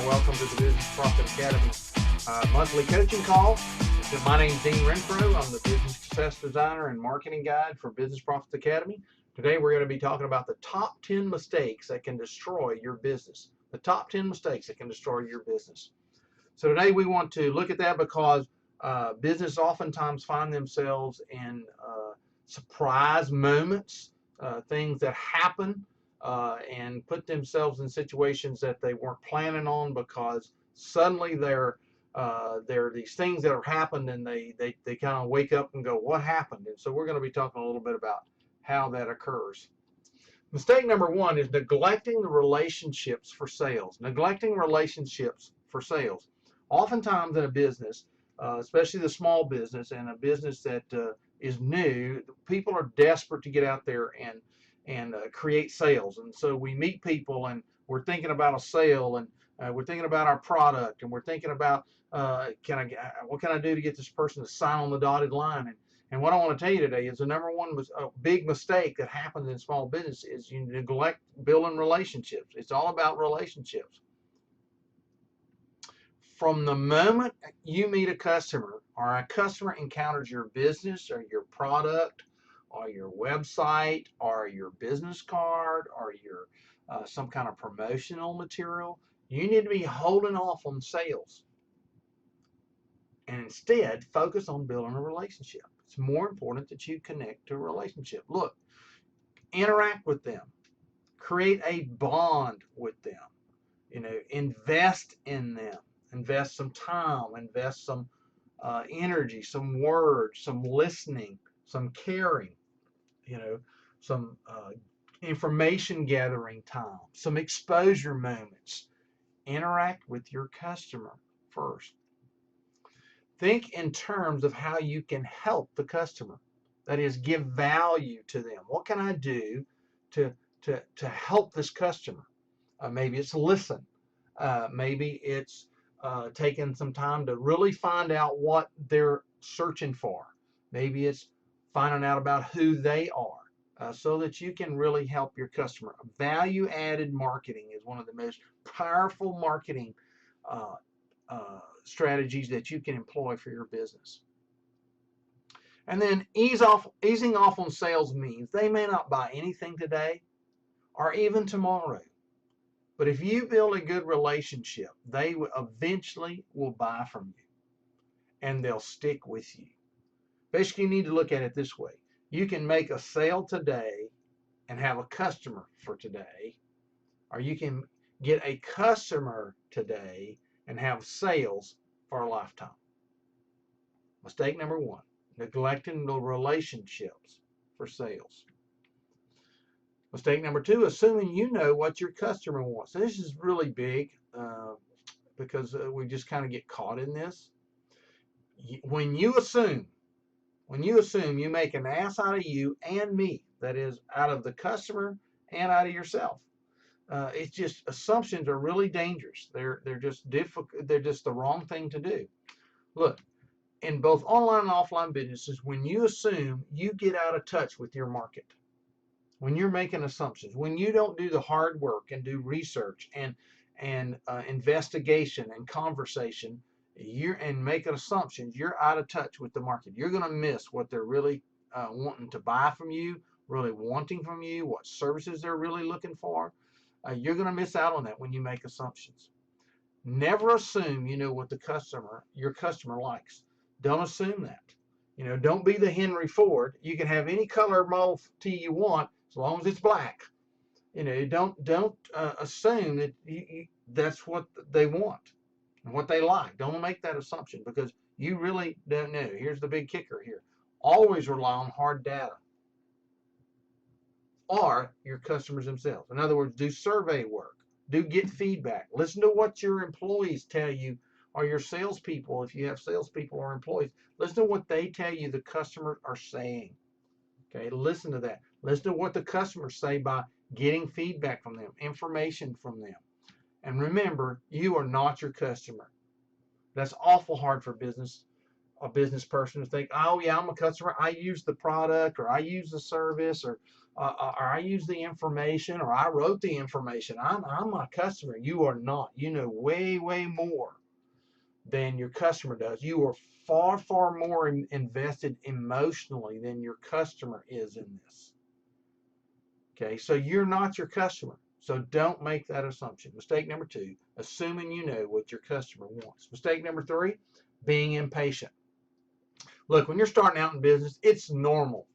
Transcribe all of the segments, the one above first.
Welcome to the Business Profit Academy monthly coaching call. My name is Dean Renfro. I'm the Business Success Designer and Marketing Guide for Business Profit Academy. Today we're going to be talking about the top 10 mistakes that can destroy your business. The top 10 mistakes that can destroy your business. So today we want to look at that because business oftentimes find themselves in surprise moments, things that happen and put themselves in situations that they weren't planning on because suddenly there are these things that have happened and they kind of wake up and go, what happened? And so we're going to be talking a little bit about how that occurs. Mistake number one is neglecting the relationships for sales. Neglecting relationships for sales. Oftentimes in a business, especially the small business and a business that is new, people are desperate to get out there and create sales. And so we meet people and we're thinking about a sale and we're thinking about our product and we're thinking about what can I do to get this person to sign on the dotted line. And what I want to tell you today is the number one big mistake that happens in small business is you neglect building relationships. It's all about relationships. From the moment you meet a customer or a customer encounters your business or your product or your website or your business card or your some kind of promotional material, you need to be holding off on sales and instead focus on building a relationship. It's more important that you connect to a relationship. Look, interact with them, create a bond with them, invest in them, invest some time, invest some energy, some words, some listening, some caring, some information gathering time, some exposure moments. Interact with your customer first. Think in terms of how you can help the customer. That is, give value to them. What can I do to help this customer? Maybe it's listen. Maybe it's taking some time to really find out what they're searching for. Maybe it's finding out about who they are so that you can really help your customer. Value-added marketing is one of the most powerful marketing strategies that you can employ for your business. And then easing off on sales means they may not buy anything today or even tomorrow. But if you build a good relationship, they eventually will buy from you and they'll stick with you. Basically, you need to look at it this way. You can make a sale today and have a customer for today, or you can get a customer today and have sales for a lifetime. Mistake number one, neglecting the relationships for sales. Mistake number two, assuming you know what your customer wants. This is really big because we just kind of get caught in this. When you assume, you make an ass out of you and me. That is, out of the customer and out of yourself. It's just, assumptions are really dangerous. They're just difficult. They're just the wrong thing to do. Look, in both online and offline businesses, when you assume, you get out of touch with your market. When you're making assumptions, when you don't do the hard work and do research and investigation and conversation, and making assumptions, you're out of touch with the market. You're going to miss what they're really wanting to buy from you, really wanting from you, what services they're really looking for. You're going to miss out on that when you make assumptions. Never assume you know what your customer likes. Don't assume that. Don't be the Henry Ford. You can have any color Model T you want as long as it's black. Don't assume that that's what they want and what they like. Don't make that assumption because you really don't know. Here's the big kicker here. Always rely on hard data or your customers themselves. In other words, do survey work. Do get feedback. Listen to what your employees tell you or your salespeople, if you have salespeople or employees. Listen to what they tell you the customers are saying. Okay, listen to that. Listen to what the customers say by getting feedback from them, information from them. And remember, you are not your customer. That's awful hard for business a business person to think, oh yeah, I'm a customer. I use the product, or I use the service, or I use the information, or I wrote the information. I'm a customer. You are not. You know way, way more than your customer does. You are far, far more invested emotionally than your customer is in this. Okay, so you're not your customer. So don't make that assumption. Mistake number 2, assuming you know what your customer wants. Mistake number 3, being impatient. Look, when you're starting out in business, it's normal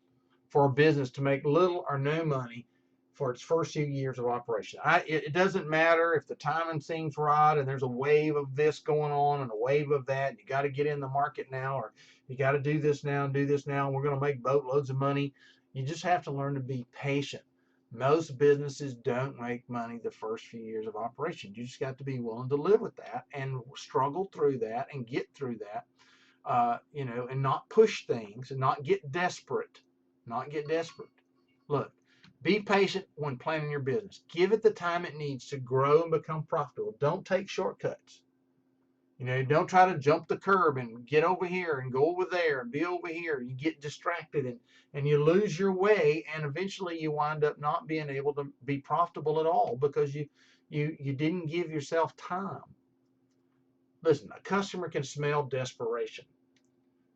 for a business to make little or no money for its first few years of operation. It doesn't matter if the timing seems right and there's a wave of this going on and a wave of that. You got to get in the market now, or you got to do this now and do this now, and we're going to make boatloads of money. You just have to learn to be patient. Most businesses don't make money the first few years of operation. You just got to be willing to live with that and struggle through that and get through that, and not push things and not get desperate. Look, be patient when planning your business. Give it the time it needs to grow and become profitable. Don't take shortcuts. Don't try to jump the curb and get over here and go over there and be over here. You get distracted and you lose your way, and eventually you wind up not being able to be profitable at all because you didn't give yourself time. Listen, a customer can smell desperation.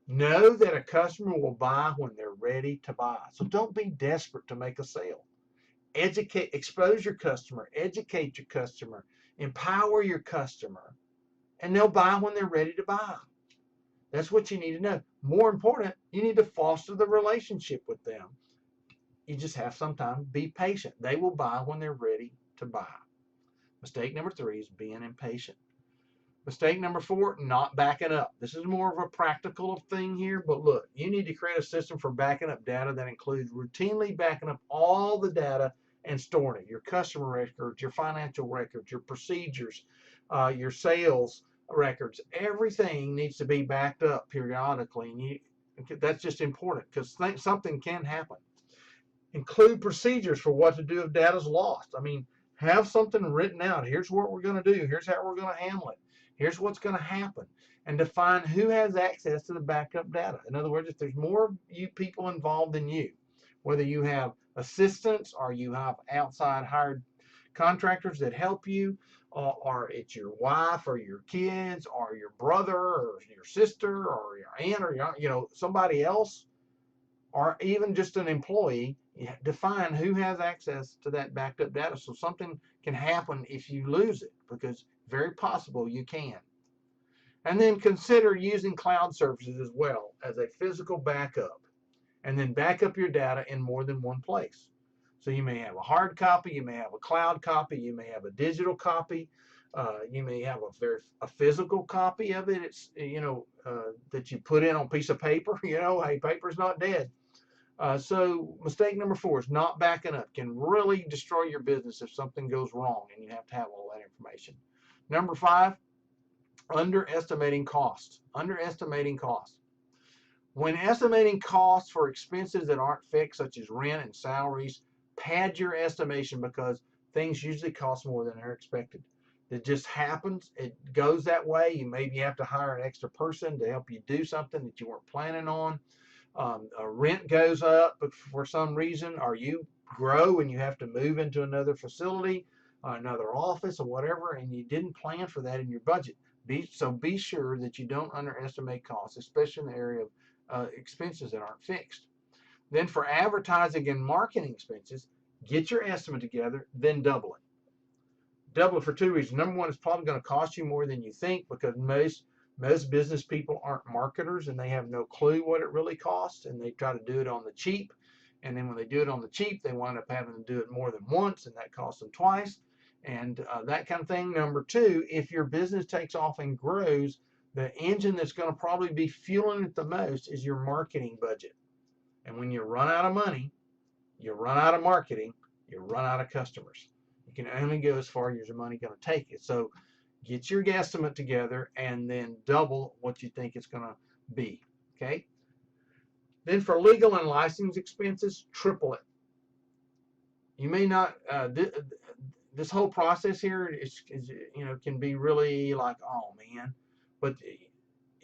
Know that a customer will buy when they're ready to buy. So don't be desperate to make a sale. Expose your customer, educate your customer, empower your customer, and they'll buy when they're ready to buy. That's what you need to know. More important, you need to foster the relationship with them. You just have some time. Be patient. They will buy when they're ready to buy. Mistake number 3 is being impatient. Mistake number 4, not backing up. This is more of a practical thing here, but look, you need to create a system for backing up data that includes routinely backing up all the data and storing it. Your customer records, your financial records, your procedures, your sales records. Everything needs to be backed up periodically, and that's just important because something can happen. Include procedures for what to do if data's lost. I mean, have something written out. Here's what we're going to do. Here's how we're going to handle it. Here's what's going to happen. And define who has access to the backup data. In other words, if there's more you people involved than you, whether you have assistants or you have outside hired contractors that help you, or it's your wife or your kids or your brother or your sister or your aunt or somebody else, or even just an employee, define who has access to that backed up data so something can happen if you lose it, because very possible you can. And then consider using cloud services as well as a physical backup, and then back up your data in more than one place. So you may have a hard copy, you may have a cloud copy, you may have a digital copy, you may have a physical copy of it. It's that you put in on a piece of paper. Hey, paper's not dead. So mistake number 4 is not backing up. Can really destroy your business if something goes wrong and you have to have all that information. Number 5, underestimating costs. When estimating costs for expenses that aren't fixed, such as rent and salaries, pad your estimation because things usually cost more than they're expected. It just happens. It goes that way. You maybe have to hire an extra person to help you do something that you weren't planning on. Rent goes up for some reason, or you grow and you have to move into another facility, another office or whatever, and you didn't plan for that in your budget. Be sure that you don't underestimate costs, especially in the area of expenses that aren't fixed. Then for advertising and marketing expenses, get your estimate together, then double it. Double it for 2 reasons. Number 1, it's probably going to cost you more than you think, because most business people aren't marketers and they have no clue what it really costs, and they try to do it on the cheap. And then when they do it on the cheap, they wind up having to do it more than once, and that costs them twice, and that kind of thing. Number 2, if your business takes off and grows, the engine that's going to probably be fueling it the most is your marketing budget. And when you run out of money, you run out of marketing, you run out of customers. You can only go as far as your money going to take you. So get your guesstimate together and then double what you think it's going to be. Okay. Then for legal and license expenses, triple it. You may not. This whole process here is can be really like, oh man, but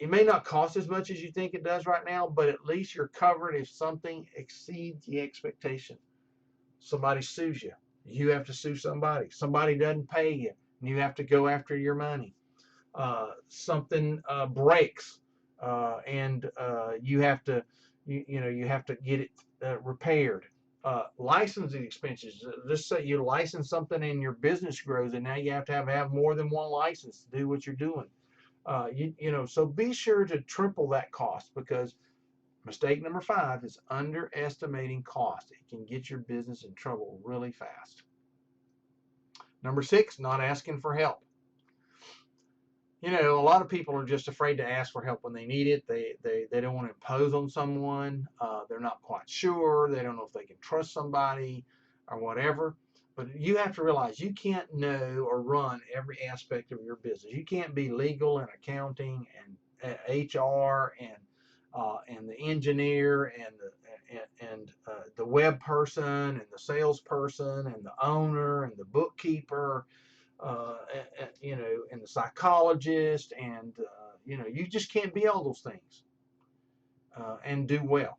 it may not cost as much as you think it does right now, but at least you're covered if something exceeds the expectation. Somebody sues you. You have to sue somebody. Somebody doesn't pay you, and you have to go after your money. Something breaks, and you have to, you have to get it repaired. Licensing expenses. Just say you license something and your business grows, and now you have to have more than one license to do what you're doing. So be sure to triple that cost, because mistake number 5 is underestimating cost. It can get your business in trouble really fast. Number 6, not asking for help. A lot of people are just afraid to ask for help when they need it. They don't want to impose on someone. They're not quite sure. They don't know if they can trust somebody or whatever. But you have to realize you can't know or run every aspect of your business. You can't be legal and accounting and HR and the engineer and the web person and the salesperson and the owner and the bookkeeper. And the psychologist, and you just can't be all those things and do well.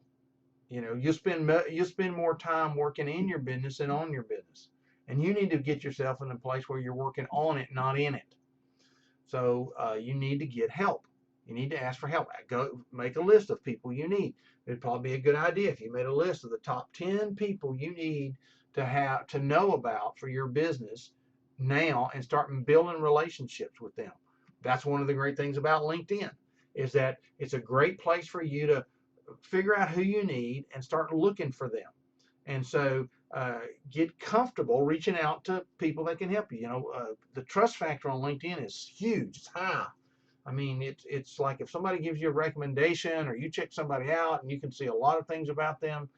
You spend more time working in your business than on your business, and you need to get yourself in a place where you're working on it, not in it. So you need to get help. You need to ask for help. Go make a list of people you need. It'd probably be a good idea if you made a list of the top 10 people you need to know about for your business now, and start building relationships with them. That's one of the great things about LinkedIn, is that it's a great place for you to figure out who you need and start looking for them. And so get comfortable reaching out to people that can help you. The trust factor on LinkedIn is huge. It's high. I mean, it's like if somebody gives you a recommendation, or you check somebody out and you can see a lot of things about them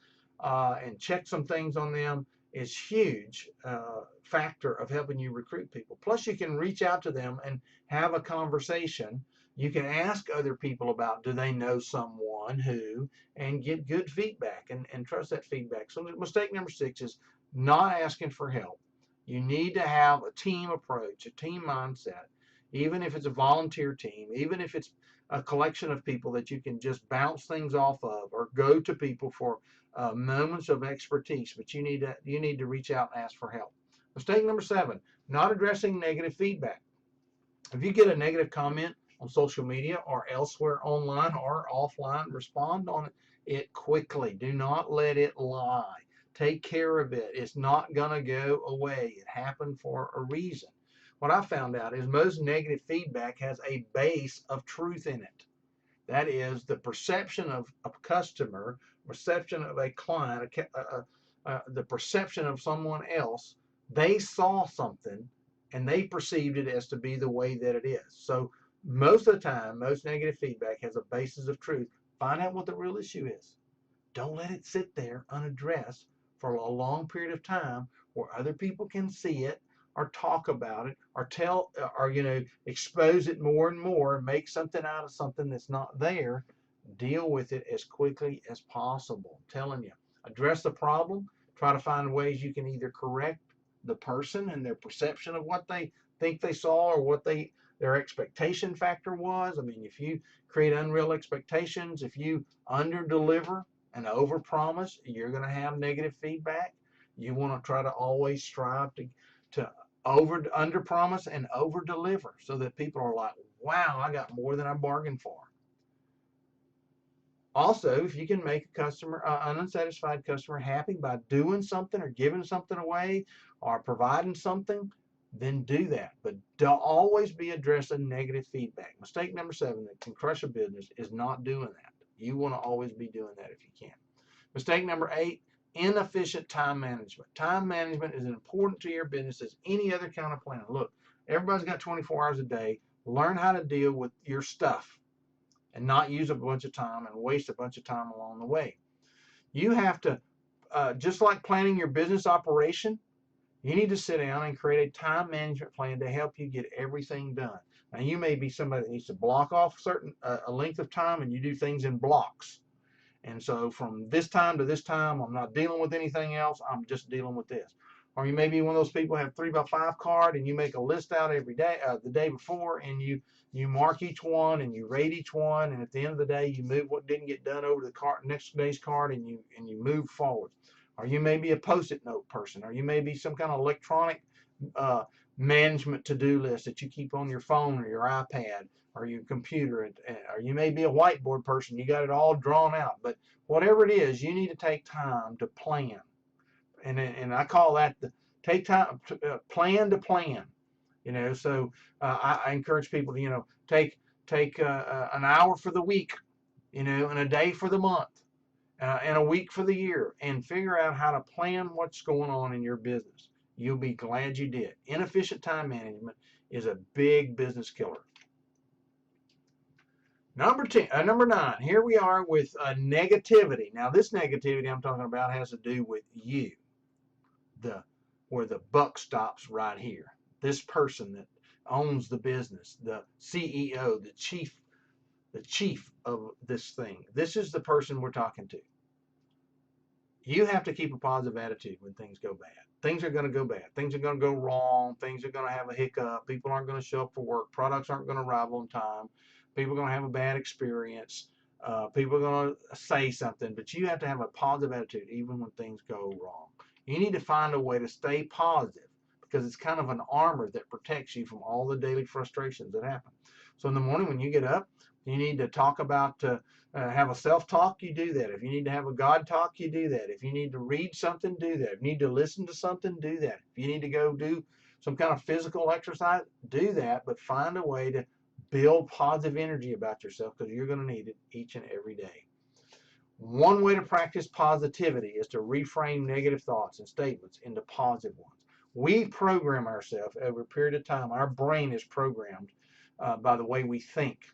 and check some things on them, is huge factor of helping you recruit people. Plus, you can reach out to them and have a conversation. You can ask other people about, do they know someone who, and get good feedback and trust that feedback. So mistake number 6 is not asking for help. You need to have a team approach, a team mindset, even if it's a volunteer team, even if it's a collection of people that you can just bounce things off of, or go to people for moments of expertise. But you need to reach out and ask for help. Mistake number 7, not addressing negative feedback. If you get a negative comment on social media or elsewhere online or offline, respond on it quickly. Do not let it lie. Take care of it. It's not going to go away. It happened for a reason. What I found out is most negative feedback has a base of truth in it. That is the perception of a customer, perception of a client, the perception of someone else. They saw something and they perceived it as to be the way that it is. So most of the time, most negative feedback has a basis of truth. Find out what the real issue is. Don't let it sit there unaddressed for a long period of time where other people can see it, or talk about it, or expose it more and more, and make something out of something that's not there. Deal with it as quickly as possible. I'm telling you, address the problem. Try to find ways you can either correct the person and their perception of what they think they saw, or what their expectation factor was. I mean, if you create unreal expectations, if you under-deliver and over-promise, you're going to have negative feedback. You want to try to always strive to under-promise and over-deliver, so that people are like, wow, I got more than I bargained for. Also, if you can make an unsatisfied customer happy by doing something, or giving something away, or providing something, then do that. But don't always be addressing negative feedback. Mistake number 7 that can crush a business is not doing that. You want to always be doing that if you can. Mistake number 8, inefficient time management. Time management is important to your business as any other kind of plan. Look, everybody's got 24 hours a day. Learn how to deal with your stuff and not use a bunch of time and waste a bunch of time along the way. You have to, just like planning your business operation, you need to sit down and create a time management plan to help you get everything done. Now, you may be somebody that needs to block off a length of time, and you do things in blocks. And so from this time to this time, I'm not dealing with anything else. I'm just dealing with this. Or you may be one of those people who have 3x5 card and you make a list out every day, the day before, and you mark each one and you rate each one, and at the end of the day you move what didn't get done over to the next day's card, and you move forward. Or you may be a post-it note person, or you may be some kind of electronic management to-do list that you keep on your phone or your iPad or your computer, or you may be a whiteboard person. You got it all drawn out. But whatever it is, you need to take time to plan. And I call that take time to plan to plan. So I encourage people to take an hour for the week, and a day for the month, and a week for the year, and figure out how to plan what's going on in your business. You'll be glad you did. Inefficient time management is a big business killer. Number 9, here we are with negativity. Now, this negativity I'm talking about has to do with you, where the buck stops right here. This person that owns the business, the CEO, the chief of this thing. This is the person we're talking to. You have to keep a positive attitude when things go bad. Things are going to go bad. Things are going to go wrong. Things are going to have a hiccup. People aren't going to show up for work. Products aren't going to arrive on time. People are going to have a bad experience. People are going to say something, but you have to have a positive attitude even when things go wrong. You need to find a way to stay positive, because it's kind of an armor that protects you from all the daily frustrations that happen. So in the morning when you get up, you need to talk about, have a self-talk, you do that. If you need to have a God talk, you do that. If you need to read something, do that. If you need to listen to something, do that. If you need to go do some kind of physical exercise, do that, but find a way to build positive energy about yourself, because you're going to need it each and every day. One way to practice positivity is to reframe negative thoughts and statements into positive ones. We program ourselves over a period of time. Our brain is programmed by the way we think.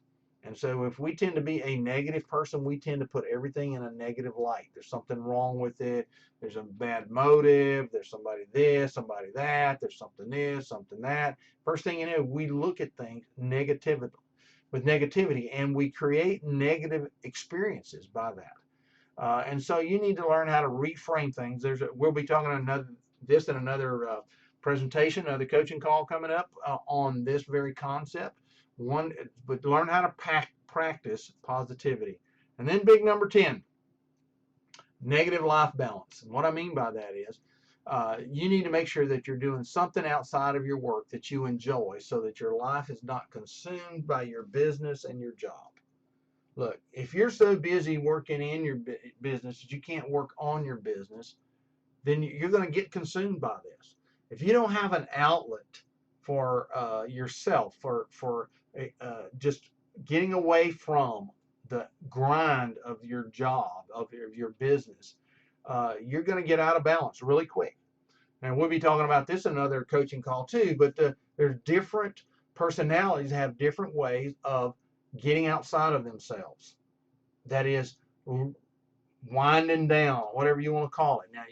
And so if we tend to be a negative person, we tend to put everything in a negative light. There's something wrong with it. There's a bad motive. There's somebody this, somebody that. There's something this, something that. First thing you know, we look at things with negativity, and we create negative experiences by that. And so you need to learn how to reframe things. We'll be talking in another presentation, another coaching call coming up on this very concept. But learn how to practice positivity. And then big number 10, negative life balance. And what I mean by that is you need to make sure that you're doing something outside of your work that you enjoy, so that your life is not consumed by your business and your job. Look, if you're so busy working in your business that you can't work on your business, then you're going to get consumed by this. If you don't have an outlet for yourself, for just getting away from the grind of your job, of your business, you're going to get out of balance really quick. And we'll be talking about this in another coaching call too, but there's different personalities have different ways of getting outside of themselves. That is winding down, whatever you want to call it. Now,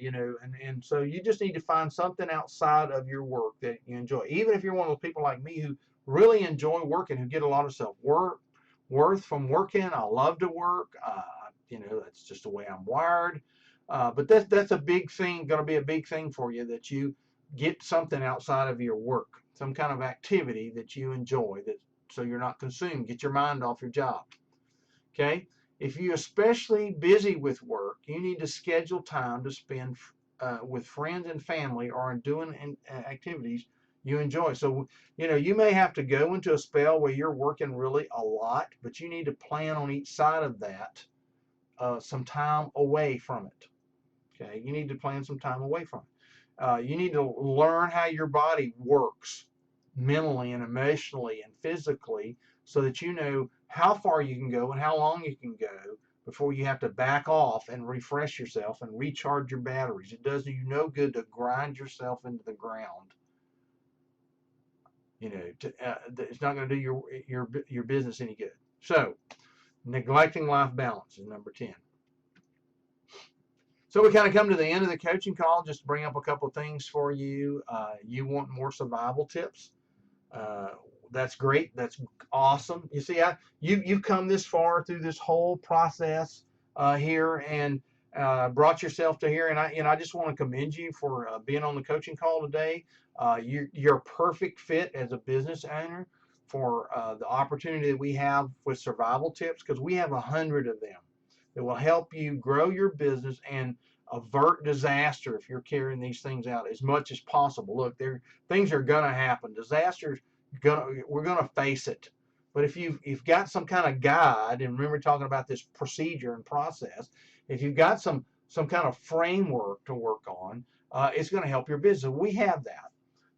and so you just need to find something outside of your work that you enjoy. Even if you're one of those people like me who really enjoy working, who get a lot of self-worth from working. I love to work. That's just the way I'm wired. But that's a big thing, going to be a big thing for you, that you get something outside of your work, some kind of activity that you enjoy, so you're not consumed. Get your mind off your job. Okay? If you're especially busy with work, you need to schedule time to spend with friends and family, or doing activities you enjoy. So, you may have to go into a spell where you're working really a lot, but you need to plan on each side of that some time away from it. Okay? You need to plan some time away from it. You need to learn how your body works mentally and emotionally and physically, so that you know how far you can go and how long you can go before you have to back off and refresh yourself and recharge your batteries. It does you no good to grind yourself into the ground. It's not going to do your business any good. So, neglecting life balance is number 10. So we kind of come to the end of the coaching call. Just to bring up a couple of things for you. You want more survival tips? That's great. That's awesome. You see, you've come this far through this whole process here, and brought yourself to here, and I just want to commend you for being on the coaching call today. You're a perfect fit as a business owner for the opportunity that we have with survival tips, because we have 100 of them that will help you grow your business and avert disaster if you're carrying these things out as much as possible. Look, things are going to happen. Disasters, we're going to face it. But if you've got some kind of guide, and remember talking about this procedure and process, if you've got some kind of framework to work on, it's going to help your business. We have that.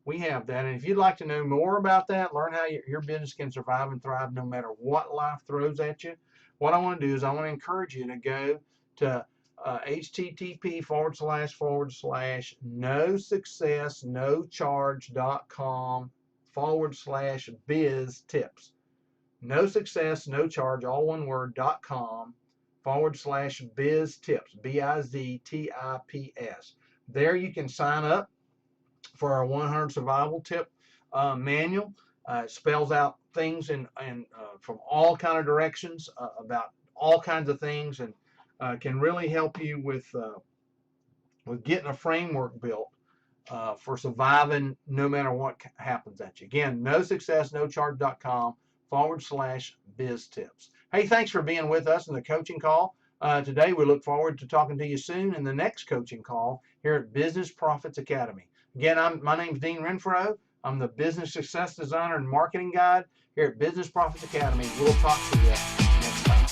And if you'd like to know more about that, learn how your business can survive and thrive no matter what life throws at you, what I want to do is I want to encourage you to go to http://nosuccessnocharge.com/biz tips. No success, no charge, all one word, .com/biz tips, BIZTIPS. There you can sign up for our 100 survival tip manual. It spells out things from all kind of directions about all kinds of things, and can really help you with getting a framework built for surviving no matter what happens at you. Again, nosuccessnocharge.com/biz tips. Hey, thanks for being with us in the coaching call today. We look forward to talking to you soon in the next coaching call here at Business Profits Academy. Again, my name's Dean Renfro. I'm the Business Success Designer and Marketing Guide here at Business Profits Academy. We'll talk to you next time.